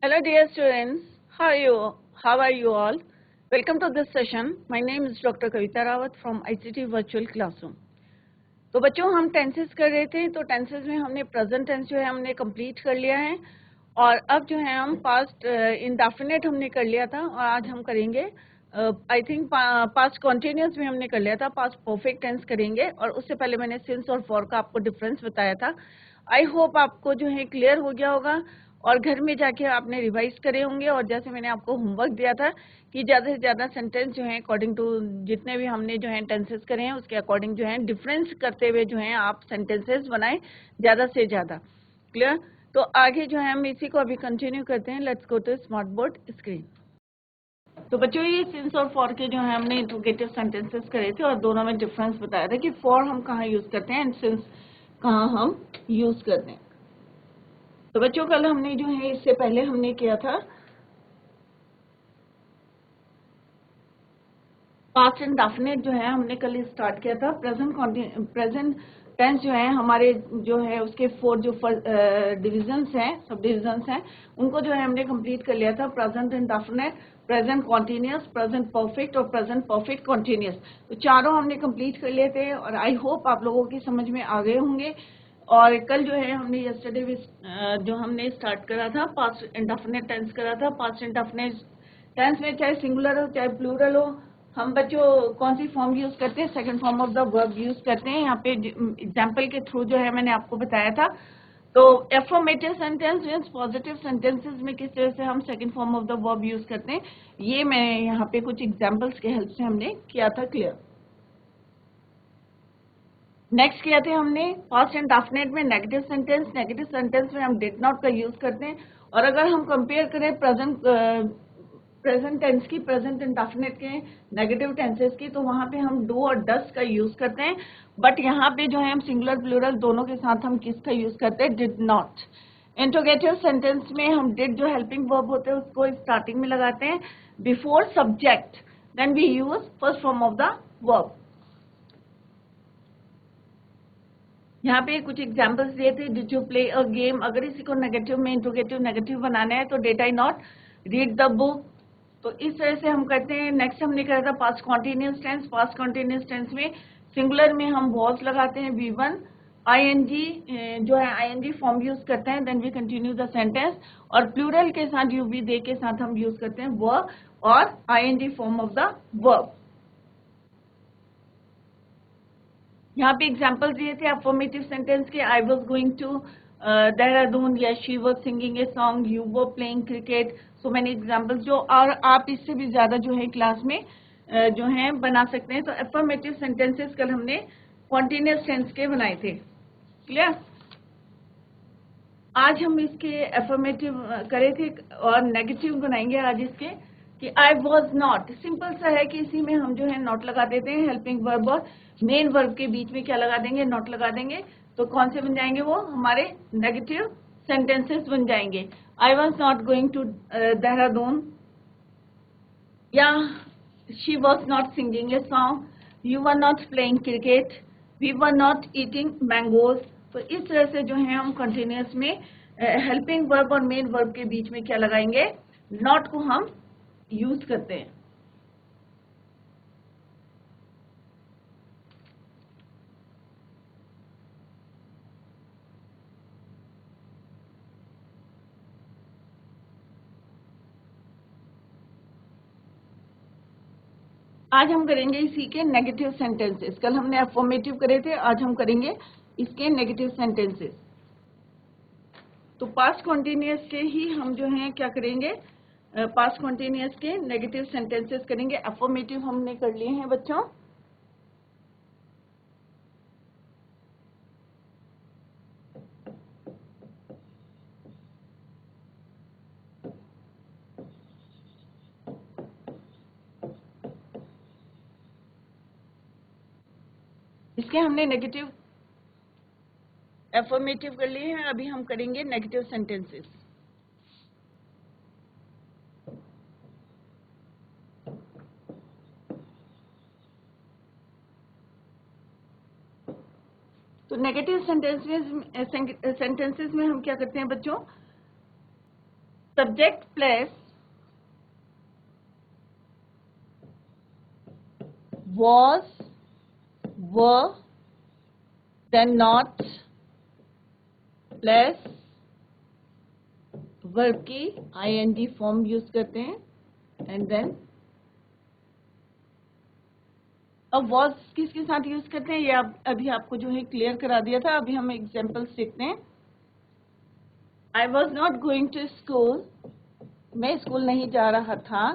Hello dear students, how are you? How are you all? Welcome to this session. My name is Dr. Kavita Rawat from ICT Virtual Classroom. तो बच्चों हम tenses कर रहे थे, तो tenses में हमने प्रेजेंट टेंस जो है हमने कंप्लीट कर लिया है और अब जो है हम पास्ट इंडेफिनिट हमने कर लिया था और आज हम करेंगे आई थिंक पास्ट कॉन्टिन्यूस भी हमने कर लिया था, पास्ट परफेक्ट टेंस करेंगे और उससे पहले मैंने सिंस और फॉर का आपको डिफरेंस बताया था। आई होप आपको जो है क्लियर हो गया होगा और घर में जाके आपने रिवाइज करे होंगे और जैसे मैंने आपको होमवर्क दिया था कि ज़्यादा से ज़्यादा सेंटेंस जो है अकॉर्डिंग टू जितने भी हमने जो है टेंसेस करे हैं उसके अकॉर्डिंग जो है डिफरेंस करते हुए जो है आप सेंटेंसेस बनाएं ज़्यादा से ज़्यादा। क्लियर? तो आगे जो है हम इसी को अभी कंटिन्यू करते हैं। Let's go to smart board screen. तो बच्चों ये सिंस और फॉर के जो है हमने इंट्रोगेटिव सेंटेंसेस करे थे और दोनों में डिफरेंस बताया था कि फॉर हम कहाँ यूज करते हैं एंड सिंस कहाँ हम यूज करते हैं। तो बच्चों कल हमने जो है इससे पहले हमने किया था पास्ट इंडेफिनिट जो है हमने कल स्टार्ट किया था। प्रेजेंट टेंस जो है हमारे जो है उसके 4 जो डिविजन्स हैं, सब डिविजन्स हैं, उनको जो है हमने कंप्लीट कर लिया था। Present indefinite, present continuous, present perfect और प्रेजेंट परफेक्ट कॉन्टिन्यूस। तो चारों हमने कंप्लीट कर लिए थे और आई होप आप लोगों की समझ में आ गए होंगे। और कल जो है हमने यस्टरडे जो हमने स्टार्ट करा था पास्ट इंडेफिनिट टेंस करा था। पास्ट इंडेफिनिट टेंस में चाहे सिंगुलर हो चाहे प्लूरल हो, हम बच्चों कौन सी फॉर्म यूज करते हैं? Second form of the verb use करते हैं। यहाँ पे एग्जाम्पल के थ्रू जो है मैंने आपको बताया था। तो affirmative sentence means positive sentences में किस तरह से हम second form of the verb use करते हैं, ये मैं यहाँ पे कुछ एग्जाम्पल्स के हेल्प से हमने किया था क्लियर। नेक्स्ट किया थे हमने पास्ट इंडेफिनिट में नेगेटिव सेंटेंस। नेगेटिव सेंटेंस में हम डिड नॉट का यूज करते हैं और अगर हम कंपेयर करें प्रेजेंट टेंस की, प्रेजेंट इंडेफिनिट के नेगेटिव टेंसेस की, तो वहां पे हम डू और डस का यूज करते हैं। बट यहाँ पे जो है हम सिंगुलर प्लूरल दोनों के साथ हम किसका यूज करते हैं? Did not. इंट्रोगेटिव सेंटेंस में हम डिड जो हेल्पिंग वर्ब होते हैं उसको स्टार्टिंग में लगाते हैं before subject, then we use first form of the verb. यहाँ पे कुछ एग्जांपल्स दिए थे। Did you play a game, अगर इसी को नेगेटिव में इंट्रोगेटिव नेगेटिव बनाना है तो did I not read the book. तो इस तरह से हम करते हैं। नेक्स्ट हमने करा था past continuous tense. Past continuous tense में सिंगुलर में हम वॉज लगाते हैं V1, आईएनजी जो है आईएनजी फॉर्म यूज करते हैं, then we continue the sentence. और प्लूरल के साथ यूवी दे के साथ हम यूज करते हैं व और ING form of the verb. यहाँ पे एग्जाम्पल दिए थे अफर्मेटिव सेंटेंस के। I was going to Dehradun या she was singing a song, you were playing cricket. So many examples जो, और आप इससे भी ज्यादा जो है क्लास में जो है बना सकते हैं। तो अफर्मेटिव सेंटेंसेस कल हमने कॉन्टिन्यूस टेंस के बनाए थे। क्लियर? आज हम इसके अफर्मेटिव करे थे और नेगेटिव बनाएंगे आज इसके कि आई वॉज नॉट। सिंपल सा है कि इसी में हम जो है नॉट लगा देते हैं। हेल्पिंग वर्ब और मेन वर्ब के बीच में क्या लगा देंगे? नॉट लगा देंगे। तो कौन से बन जाएंगे? वो हमारे नेगेटिव सेंटेंसेस बन जाएंगे। I was not going to Dehradun, या she was not singing a song, you were not playing cricket, we were not eating mangoes. तो इस तरह से जो है हम कंटिन्यूस में हेल्पिंग वर्ब और मेन वर्ब के बीच में क्या लगाएंगे? नॉट को हम यूज करते हैं। आज हम करेंगे इसी के नेगेटिव सेंटेंसेस। कल हमने अफर्मेटिव करे थे, आज हम करेंगे इसके नेगेटिव सेंटेंसेस। तो पास्ट कॉन्टिन्यूस के ही हम जो है क्या करेंगे? पास्ट कॉन्टिन्यूस के नेगेटिव सेंटेंसेस करेंगे। अफर्मेटिव हमने कर लिए हैं बच्चों। इसके हमने नेगेटिव अफर्मेटिव कर लिए हैं। अभी हम करेंगे नेगेटिव सेंटेंसेस। तो नेगेटिव सेंटेंसेस में हम क्या करते हैं बच्चों? subject plus was, were, then not plus verb की ing फॉर्म यूज करते हैं एंड देन अब was किसके साथ यूज करते हैं ये अभी आपको जो है क्लियर करा दिया था। अभी हम एग्जांपल्स देखते हैं। I was not going to school, मैं स्कूल नहीं जा रहा था।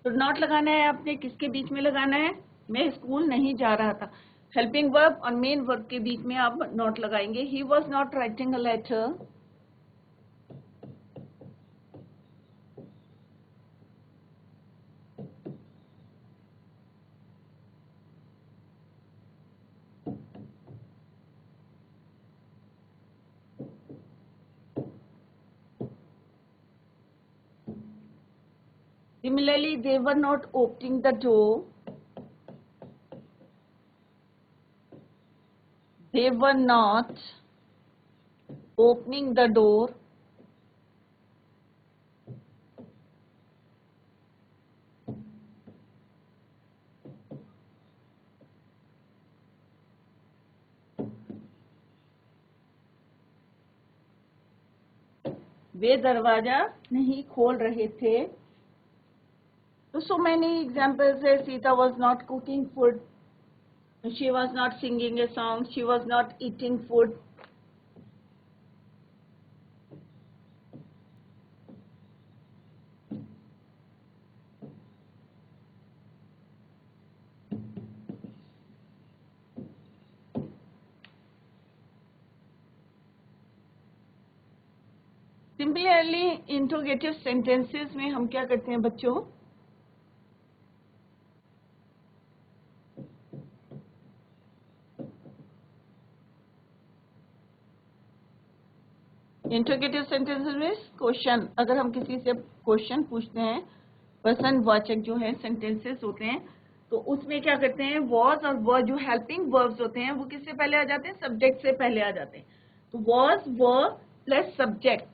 तो नॉट लगाना है आपने, किसके बीच में लगाना है? मैं स्कूल नहीं जा रहा था। हेल्पिंग वर्ब और मेन वर्ब के बीच में आप नॉट लगाएंगे। He was not writing a letter, similarly they were not opening the door, they were not opening the door, वे दरवाजा नहीं खोल रहे थे। तो so many examples है। Sita was not cooking food, she was not singing a song, she was not eating food। Similarly interrogative sentences में हम क्या करते हैं बच्चों? इंट्रोगेटिव सेंटेंसेस में क्वेश्चन, अगर हम किसी से क्वेश्चन पूछते हैं, प्रश्न वाचक जो है सेंटेंसेस होते हैं, तो उसमें क्या करते हैं? वॉज और वर जो हेल्पिंग वर्ब्स होते हैं वो किससे पहले आ जाते हैं? सब्जेक्ट से पहले आ जाते हैं। तो was, were plus subject,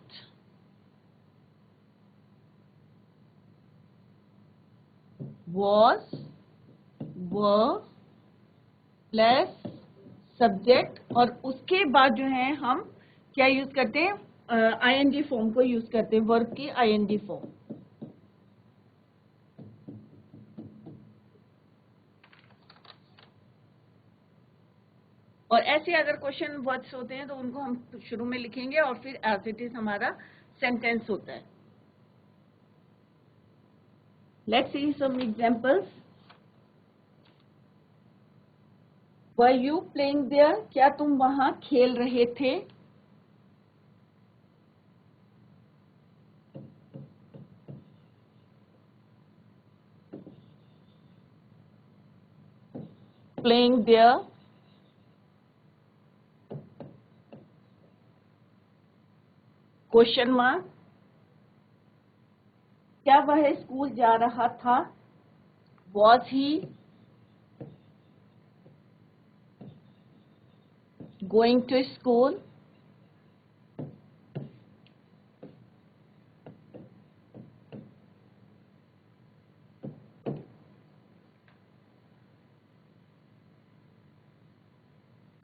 was, were plus subject, और उसके बाद जो है हम क्या यूज करते हैं? आईएनजी फॉर्म को यूज करते हैं, वर्ब की आईएनजी फॉर्म। और ऐसे अगर क्वेश्चन वर्ड्स होते हैं तो उनको हम शुरू में लिखेंगे और फिर एज इट इज हमारा सेंटेंस होता है। Let's see some examples. Were you playing there, क्या तुम वहां खेल रहे थे? प्लेइंग देयर, क्वेश्चन मार्क, क्या वह स्कूल जा रहा था? Was he going to school?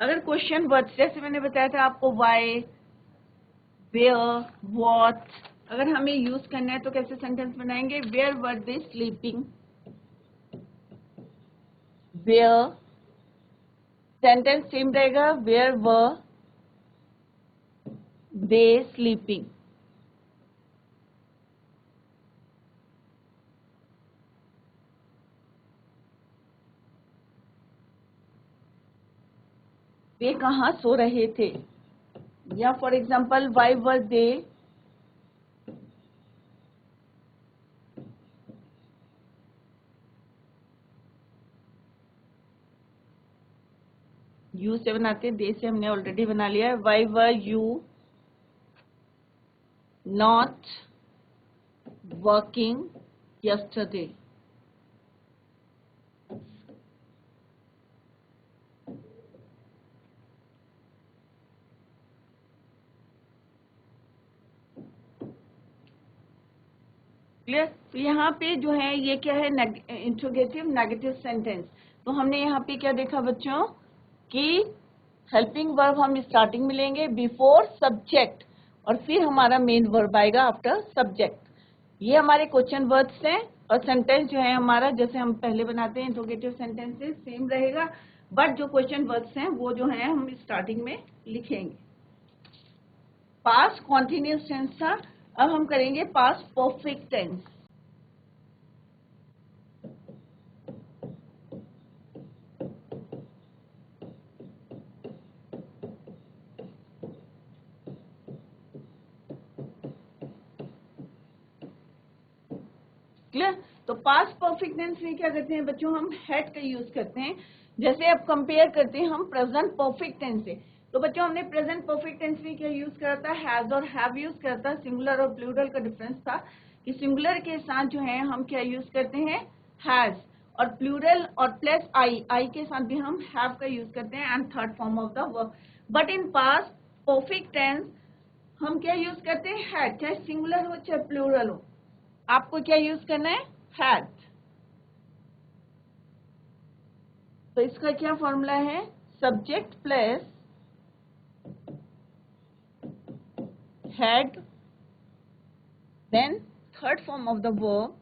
अगर क्वेश्चन वर्ड्स जैसे मैंने बताया था आपको, वाई, वेयर, व्हाट, अगर हमें यूज करना है तो कैसे सेंटेंस बनाएंगे? Where were they sleeping? Where, sentence same रहेगा, वेयर वर दे स्लीपिंग। वे कहाँ सो रहे थे? या for example, why were they यू से बनाते हैं, दे से हमने ऑलरेडी बना लिया है। Why were you not working yesterday. Clear? तो यहाँ पे जो है ये क्या है, इंट्रोगेटिव नेगेटिव सेंटेंस। तो हमने यहाँ पे क्या देखा बच्चों कि हेल्पिंग वर्ब हम स्टार्टिंग में लेंगे बिफोर सब्जेक्ट, और फिर हमारा मेन वर्ब आएगा आफ्टर सब्जेक्ट। ये हमारे क्वेश्चन वर्ड्स हैं, और सेंटेंस जो है हमारा जैसे हम पहले बनाते हैं इंट्रोगेटिव सेंटेंसेस सेम रहेगा, बट जो क्वेश्चन वर्ड्स हैं वो जो है हम स्टार्टिंग में लिखेंगे। पास्ट कॉन्टिन्यूस टेंस था, अब हम करेंगे पास्ट परफेक्ट टेंस। क्लियर? तो पास्ट परफेक्ट टेंस में क्या करते हैं बच्चों, हम हैड का यूज करते हैं। जैसे अब कंपेयर करते हैं हम प्रेजेंट परफेक्ट टेंस से, तो बच्चों हमने प्रेजेंट परफेक्ट टेंस में क्या यूज करा था, हैज और हैव यूज करा था। सिंगुलर और प्लूरल का डिफरेंस था कि सिंगुलर के साथ जो है हम क्या यूज करते हैं, हैज, और प्लूरल और प्लस आई के साथ भी हम हैव का यूज करते हैं and third form of the verb. But in past perfect tense हम क्या यूज करते हैं, हैड, चाहे सिंगुलर हो चाहे प्लूरल हो, आपको क्या यूज करना है, हैड। तो इसका क्या फॉर्मूला है, subject plus had, then third form of the verb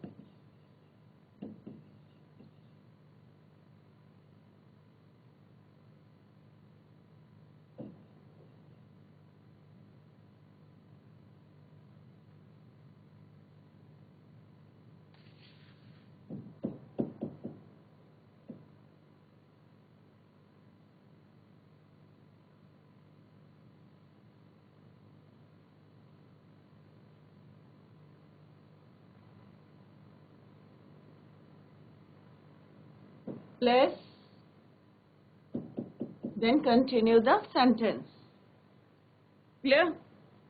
plus then continue the sentence. Clear?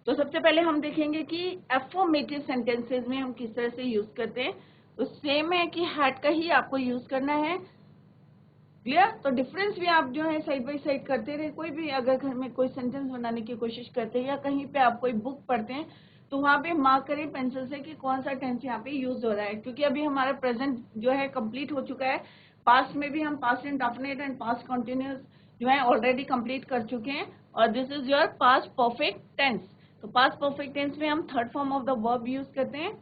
तो सबसे पहले हम देखेंगे कि एफर्मेटिव सेंटेंसेस में हम किस तरह से यूज करते हैं। तो सेम है कि हैड का ही आपको यूज करना है। क्लियर? तो डिफरेंस भी आप जो है साइड बाय साइड करते रहे। कोई भी अगर घर में कोई सेंटेंस बनाने की कोशिश करते हैं या कहीं पे आप कोई बुक पढ़ते हैं तो वहां पे मार्क करें पेंसिल से कि कौन सा टेंस यहाँ पे यूज हो रहा है, क्योंकि अभी हमारा प्रेजेंट जो है कंप्लीट हो चुका है। पास्ट में भी हम past indefinite and past continuous जो है ऑलरेडी कंप्लीट कर चुके हैं, और this is your past perfect tense. तो पास्ट परफेक्ट टेंस में हम third form of the verb use करते हैं।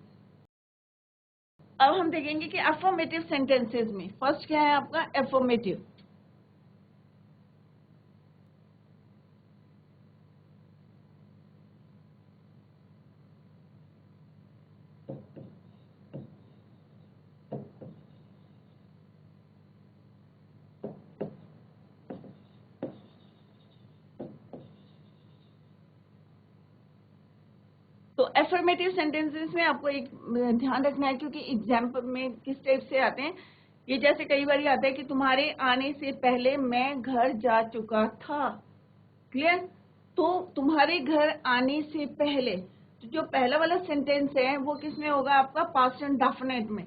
अब हम देखेंगे कि एफर्मेटिव सेंटेंसेस में फर्स्ट क्या है आपका, एफर्मेटिव। तो एफर्मेटिव सेंटेंसेस में आपको एक ध्यान रखना है, क्योंकि एग्जाम्पल में किस टाइप से आते हैं। ये जैसे कई बार आता है कि तुम्हारे आने से पहले मैं घर जा चुका था। क्लियर? तो तुम्हारे घर आने से पहले, तो जो पहला वाला सेंटेंस है वो किसमें होगा, आपका पास्ट इंडेफिनिट में,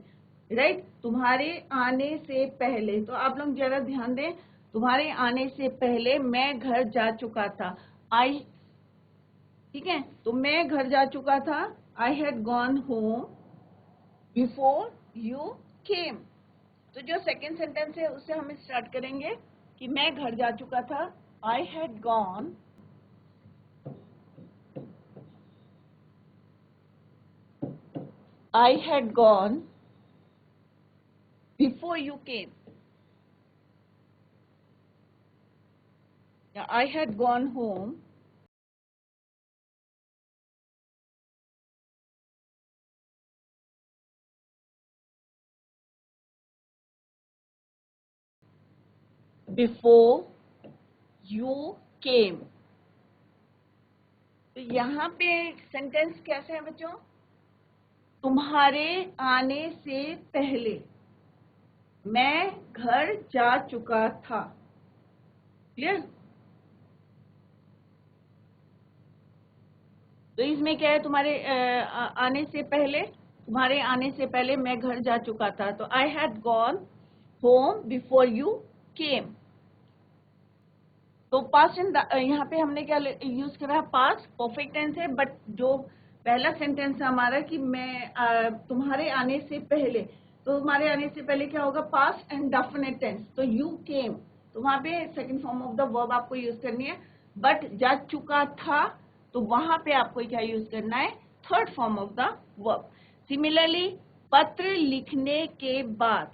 राइट? तुम्हारे आने से पहले, तो आप लोग जरा ध्यान दें, तुम्हारे आने से पहले मैं घर जा चुका था, आई। ठीक है, तो मैं घर जा चुका था, I had gone home before you came. तो जो सेकेंड सेंटेंस है उससे हम स्टार्ट करेंगे कि मैं घर जा चुका था, I had gone before you came, या I had gone home before you came. तो यहाँ पे सेंटेंस कैसे है बच्चों, तुम्हारे आने से पहले मैं घर जा चुका था। क्लियर? तो इसमें क्या है, तुम्हारे आने से पहले तुम्हारे आने से पहले मैं घर जा चुका था, तो I had gone home before you came. तो पास्ट एंड यहाँ पे हमने क्या यूज करा है, पास्ट परफेक्ट टेंस है, बट जो पहला सेंटेंस है हमारा कि मैं तुम्हारे आने से पहले, तो तुम्हारे आने से पहले क्या होगा, पास्ट एंड डेफिनेट टेंस, तो यू केम, तो वहां पे second form of the verb आपको यूज करनी है। बट जा चुका था, तो वहां पे आपको क्या यूज करना है, third form of the verb. Similarly पत्र लिखने के बाद,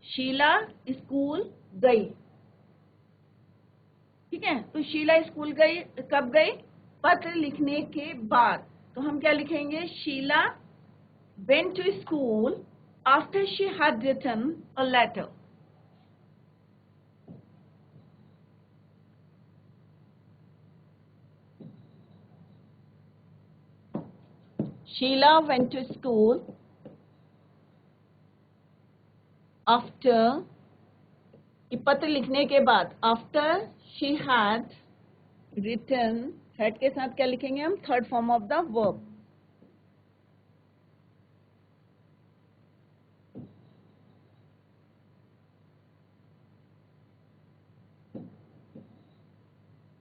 शीला स्कूल गई, ठीक है, तो शीला स्कूल गई, कब गई, पत्र लिखने के बाद, तो हम क्या लिखेंगे, Sheila went to school after she had written a letter. Sheila went to school after, पत्र लिखने के बाद, after she had written, had के साथ क्या लिखेंगे हम, third form of the verb.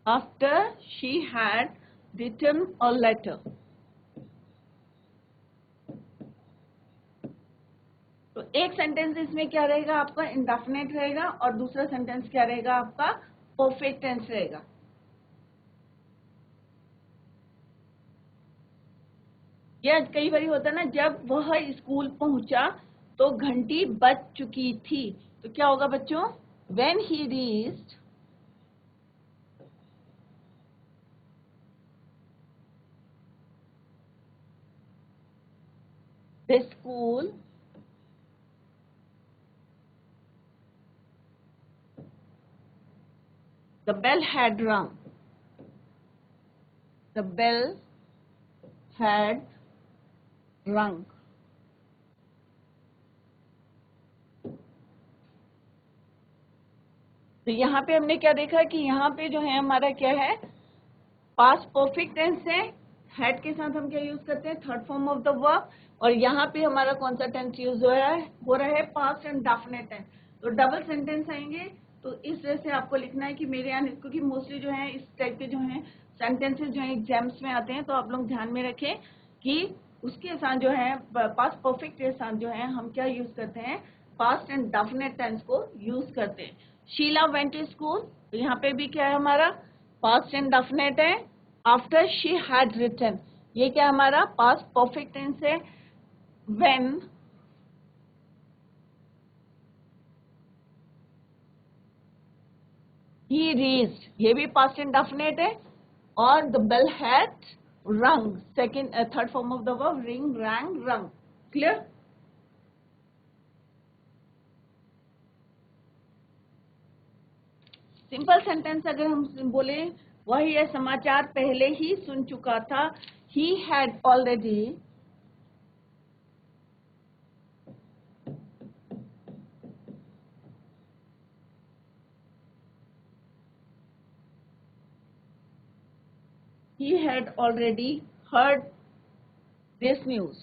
After she had written a letter. तो एक सेंटेंस इसमें क्या रहेगा आपका, इंडेफिनेट रहेगा, और दूसरा सेंटेंस क्या रहेगा आपका, परफेक्ट टेंस रहेगा। या कई बार होता है ना, जब वह स्कूल पहुंचा तो घंटी बज चुकी थी, तो क्या होगा बच्चों, when he reached the school the bell had rung, the bell had rung। तो यहाँ पे हमने क्या देखा कि यहाँ पे जो है हमारा क्या है, पास्ट परफेक्ट टेंस है, हैड के साथ हम क्या यूज करते हैं, third form of the verb, और यहाँ पे हमारा कौन सा टेंस यूज हो रहा है, पास्ट एंड डेफिनेट टेंस। तो डबल सेंटेंस आएंगे, तो इस वजह से आपको लिखना है कि मेरे यहाँ, क्योंकि मोस्टली जो है इस टाइप के जो है सेंटेंसेस जो है एग्जाम्स में आते हैं, तो आप लोग ध्यान में रखें कि उसके साथ जो है पास्ट परफेक्ट के साथ जो है हम क्या यूज करते हैं, पास्ट एंड डेफिनेट टेंस को यूज करते हैं। शीला वेंट टू स्कूल, तो यहाँ पे भी क्या है हमारा, पास्ट एंड डेफिनेट है। आफ्टर शी हैड रिटन, ये क्या हमारा पास्ट परफेक्ट टेंस है। व्हेन ही रीच्ड, ये भी पास्ट एंड डेफिनेट है। और द बेल हैड रंग, second third form of the verb, ring wrong रंग। क्लियर। सिंपल सेंटेंस अगर हम बोले, वह यह समाचार पहले ही सुन चुका था, he had already heard this news।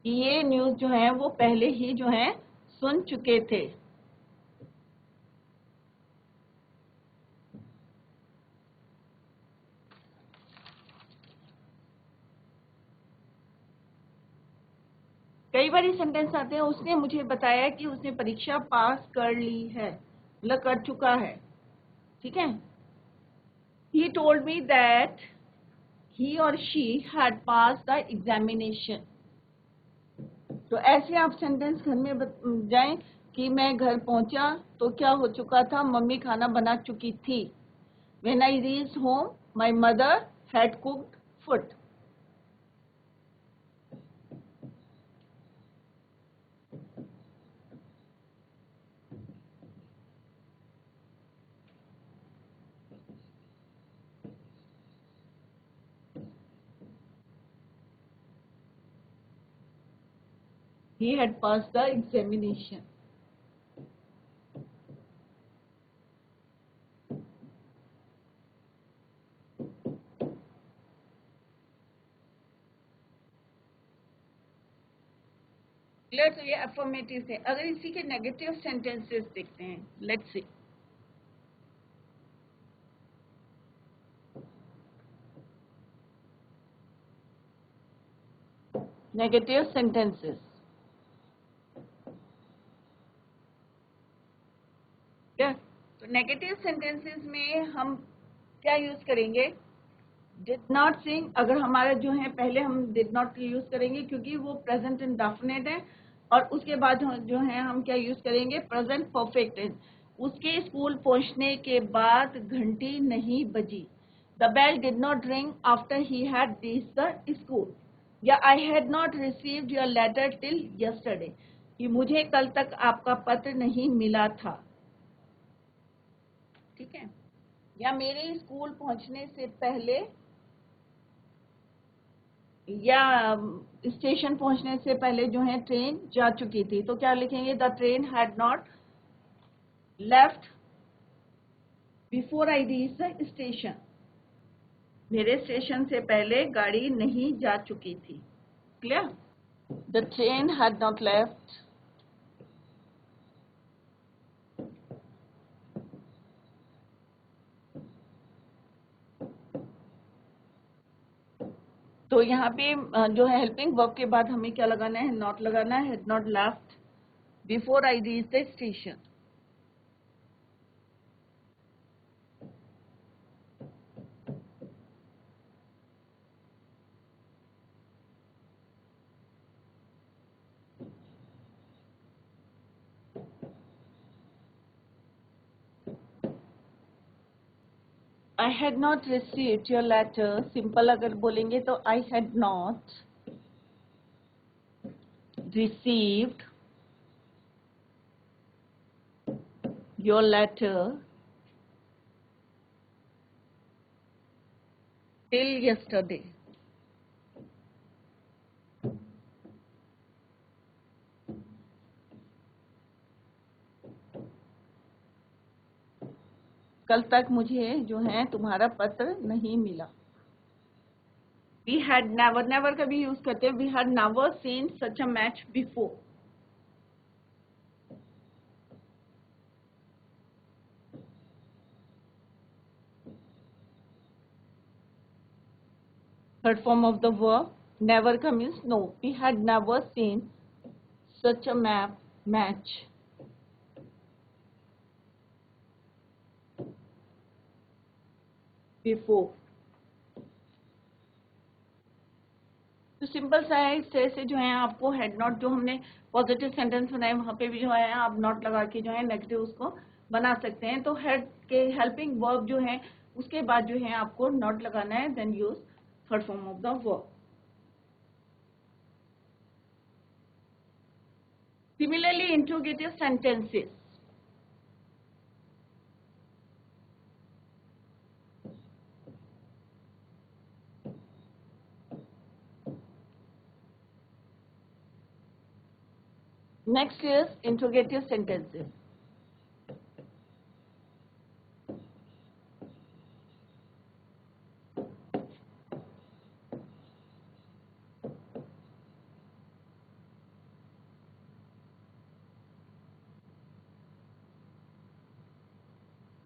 ये न्यूज जो है वो पहले ही जो है सुन चुके थे। कई बार सेंटेंस आते हैं, उसने मुझे बताया कि उसने परीक्षा पास कर ली है, मतलब कर चुका है, ठीक है। He told me that he और she had pass the examination. तो ऐसे आप सेंटेंस घर में जाएं कि मैं घर पहुंचा तो क्या हो चुका था, मम्मी खाना बना चुकी थी। When I reached home my mother had cooked food. He had passed the examination। Clear? तो ये अफर्मेटिव थे। अगर इसी के नेगेटिव सेंटेंसेस देखते हैं, लेट्स सी। नेगेटिव सेंटेंसेस, क्या? तो नेगेटिव सेंटेंसेस में हम क्या यूज करेंगे? डिड नॉट सिंग। अगर हमारा जो है पहले हम डिड नॉट यूज करेंगे क्योंकि वो प्रेजेंट इंडेफिनिट है, और उसके बाद जो है हम क्या यूज करेंगे? Present perfect tense. उसके स्कूल पहुंचने के बाद घंटी नहीं बजी। The bell did not ring after he had reached the school. या I had not received your letter till yesterday, कि मुझे कल तक आपका पत्र नहीं मिला था। ठीक है? या मेरे स्कूल पहुंचने से पहले, या स्टेशन पहुंचने से पहले जो है ट्रेन जा चुकी थी। तो क्या लिखेंगे? The train had not left before I reach the station. मेरे स्टेशन से पहले गाड़ी नहीं जा चुकी थी। Clear? The train had not left तो यहाँ पे जो है हेल्पिंग वर्ब के बाद हमें क्या लगाना है? नॉट लगाना है। Had not left before I reach the station. I had not received your letter. Simple अगर बोलेंगे तो I had not received your letter till yesterday. कल तक मुझे जो है तुम्हारा पत्र नहीं मिला। We had never, never का भी यूज करते हैं। We had never seen such a match before. Third form of the verb never का means no. We had never seen such a match before. तो सिंपल सा है। इस तरह से जो है आपको हेड नॉट, जो हमने पॉजिटिव सेंटेंस बनाए वहां पे भी जो है आप नॉट लगा के जो है नेगेटिव उसको बना सकते हैं। तो हेड के हेल्पिंग वर्ब जो है उसके बाद जो है आपको नॉट लगाना है, then use third form of the verb. Similarly interrogative sentences, next is interrogative sentences.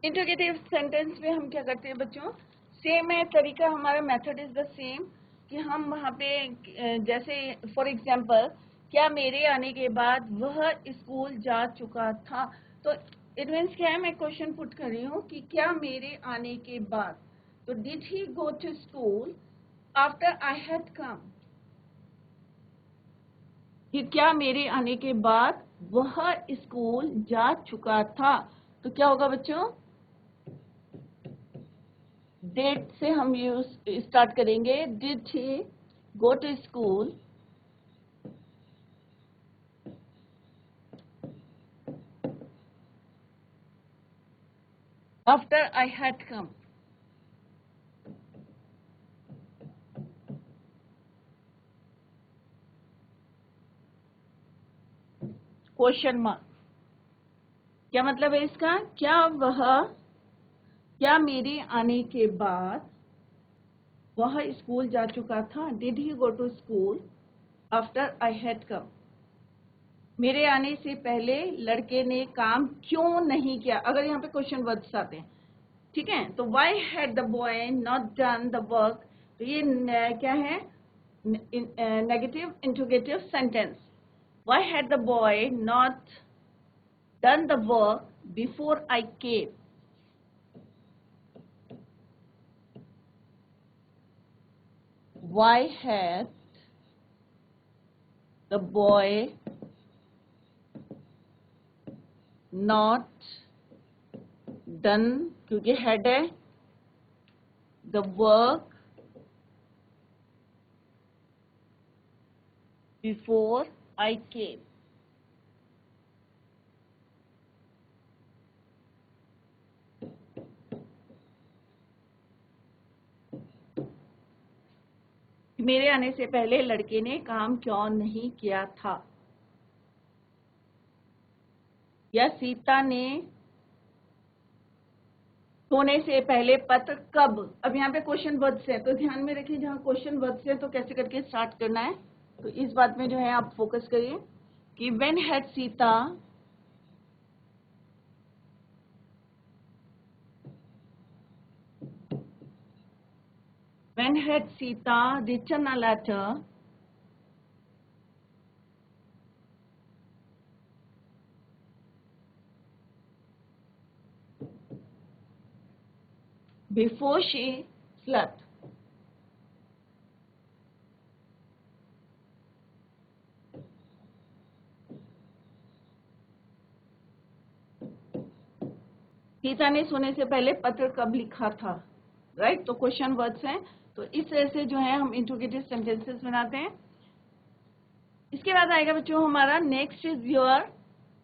Interrogative sentence में हम क्या करते हैं बच्चों? सेम है तरीका, हमारा मेथड इज द सेम कि हम वहाँ पे जैसे फॉर एग्जांपल, क्या मेरे आने के बाद वह स्कूल जा चुका था? तो इट मीन्स क्या है, मैं क्वेश्चन पुट कर रही हूँ कि क्या मेरे आने के बाद। तो did he go to school after I had come? कि क्या मेरे आने के बाद वह स्कूल जा चुका था? तो क्या होगा बच्चों? डेट से हम यूज स्टार्ट करेंगे। Did he go to school after I had come? Question mark. क्या मतलब है इसका? क्या मेरे आने के बाद वह स्कूल जा चुका था? Did he go to school after I had come? मेरे आने से पहले लड़के ने काम क्यों नहीं किया, अगर यहाँ पे क्वेश्चन वर्ड्स आते हैं, ठीक है। तो why had the boy not done the work, तो ये क्या है, negative interrogative sentence. Why had the boy not done the work before I came, why had the boy not done, क्योंकि had है, the work before I came। मेरे आने से पहले लड़के ने काम क्यों नहीं किया था, या सीता ने सोने से पहले पत्र कब। अब यहाँ पे क्वेश्चन वर्ड्स है, तो ध्यान में रखिए जहाँ क्वेश्चन वर्ड्स है तो कैसे करके स्टार्ट करना है, तो इस बात में जो है आप फोकस करिए कि when had Sita written a letter before she slept, Sita ने सोने से पहले पत्र कब लिखा था, राइट। तो क्वेश्चन वर्ड्स हैं, तो इस तरह से जो है हम इंट्रोगेटिव सेंटेंसेस बनाते हैं। इसके बाद आएगा बच्चों हमारा next is your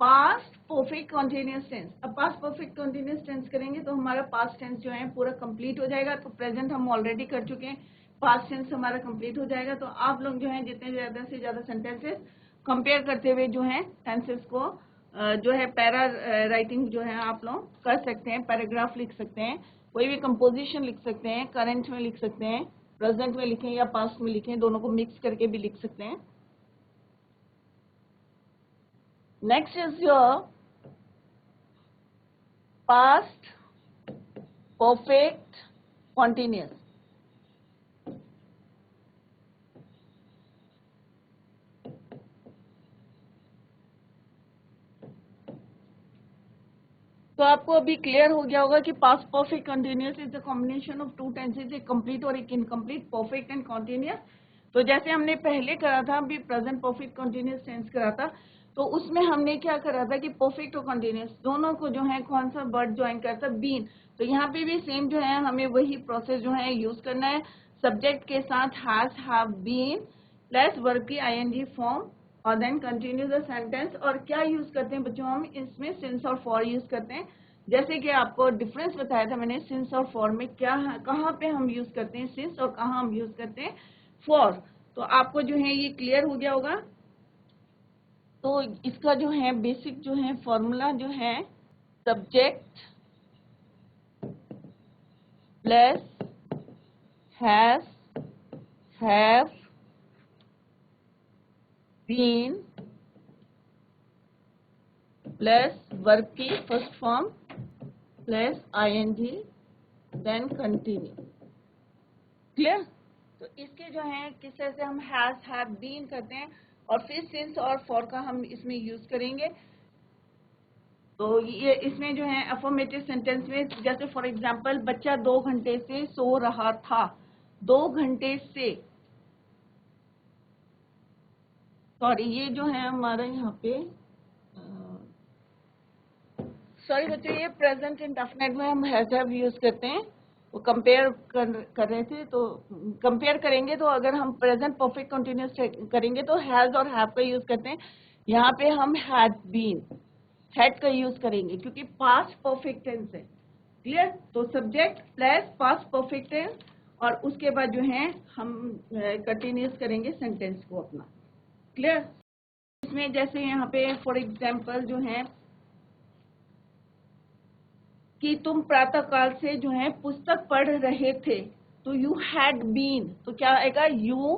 past perfect continuous tense. अब पास्ट परफेक्ट कंटीन्यूअस टेंस करेंगे तो हमारा पास्ट टेंस जो है पूरा कंप्लीट हो जाएगा। तो प्रेजेंट हम ऑलरेडी कर चुके हैं, पास्ट टेंस हमारा कंप्लीट हो जाएगा। तो आप लोग जो है जितने ज्यादा से ज्यादा सेंटेंसेस कंपेयर करते हुए जो है टेंसेस को जो है पैरा राइटिंग जो है आप लोग कर सकते हैं, पैराग्राफ लिख सकते हैं, कोई भी कंपोजिशन लिख सकते हैं, करंट में लिख सकते हैं, प्रेजेंट में लिखें या पास्ट में लिखें, दोनों को मिक्स करके भी लिख सकते हैं। Next is your past perfect continuous। तो आपको अभी क्लियर हो गया होगा कि past perfect continuous is the combination of two tenses, एक कंप्लीट और एक इनकम्प्लीट, परफेक्ट एंड कंटिन्यूअस। तो जैसे हमने पहले करा था, अभी प्रेजेंट परफेक्ट कंटिन्यूअस टेंस करा था, तो उसमें हमने क्या करा था कि परफेक्ट और कंटिन्यूअस दोनों को जो है कौन सा वर्ड ज्वाइन करता, बीन। तो यहाँ पे भी सेम जो है हमें वही प्रोसेस जो है यूज करना है। सब्जेक्ट के साथ has, have, been plus verb की आईएनजी फॉर्म और देन कंटिन्यू द सेंटेंस। और क्या यूज करते हैं बच्चों हम इसमें, सिंस और फॉर यूज करते हैं। जैसे कि आपको डिफरेंस बताया था मैंने, सिंस और फॉर में क्या, कहाँ पे हम यूज करते हैं सिंस और कहाँ हम यूज करते हैं फॉर। तो आपको जो है ये क्लियर हो गया होगा। तो इसका जो है बेसिक जो है फॉर्मूला जो है, subject plus has, have, been plus verb की first form plus ING then continue. Clear. तो इसके जो है किस तरह से हम हैज, हैव, बीन करते हैं और फिर सिंस और फॉर का हम इसमें यूज करेंगे। तो ये इसमें जो है अफर्मेटिव सेंटेंस में, जैसे फॉर एग्जांपल बच्चा 2 घंटे से सो रहा था, 2 घंटे से, सॉरी ये जो है हमारा यहाँ पे, सॉरी बच्चों ये प्रेजेंट इंडेफिनिट में हम हैज, हैव यूज करते हैं। वो कंपेयर कर रहे थे, तो कंपेयर करेंगे तो अगर हम प्रेजेंट परफेक्ट कंटिन्यूअस करेंगे तो हैज और हैव का यूज करते हैं। यहाँ पे हम हैड बीन, हैड का यूज करेंगे क्योंकि पास्ट परफेक्ट टेंस है। क्लियर। तो subject plus past perfect tense और उसके बाद जो है हम कंटिन्यूअस करेंगे सेंटेंस को अपना। क्लियर। इसमें जैसे यहाँ पे फॉर एग्जाम्पल जो है कि तुम प्रातःकाल से जो है पुस्तक पढ़ रहे थे, तो यू हैड बीन, तो क्या आएगा, यू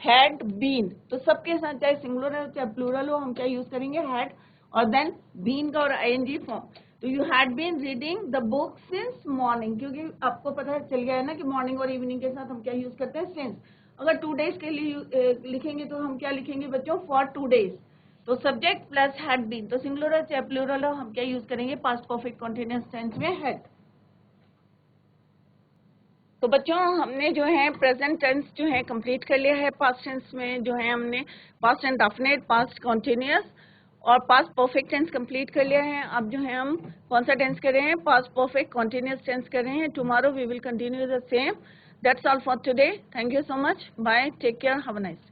हैड बीन, तो सबके साथ चाहे सिंगुलर हो चाहे प्लूरल हो हम क्या यूज करेंगे, हैड, और देन बीन का और आईएनजी फॉर्म। तो you had been reading the book since morning, क्योंकि आपको पता चल गया है ना कि मॉर्निंग और इवनिंग के साथ हम क्या यूज करते हैं, सिंस। अगर 2 days के लिए लिखेंगे तो हम क्या लिखेंगे बच्चों, फॉर 2 days। तो सब्जेक्ट प्लस हैड बीन, तो सिंगुलर हो चाहे प्लूरल हो हम क्या यूज करेंगे, पास्ट परफेक्ट कंटीन्यूअस टेंस में हैड। तो बच्चों हमने जो है प्रेजेंट टेंस जो है कंप्लीट कर लिया है। पास्ट टेंस में जो है हमने पास्ट इंडेफिनिट, पास्ट कंटीन्यूअस और पास्ट परफेक्ट टेंस कंप्लीट कर लिया है। अब जो है हम कौन सा टेंस कर रहे हैं, पास्ट परफेक्ट कंटीन्यूअस टेंस कर रहे हैं। Tomorrow we will continue the same. That's all for today. Thank you so much, bye, take care, have a nice day.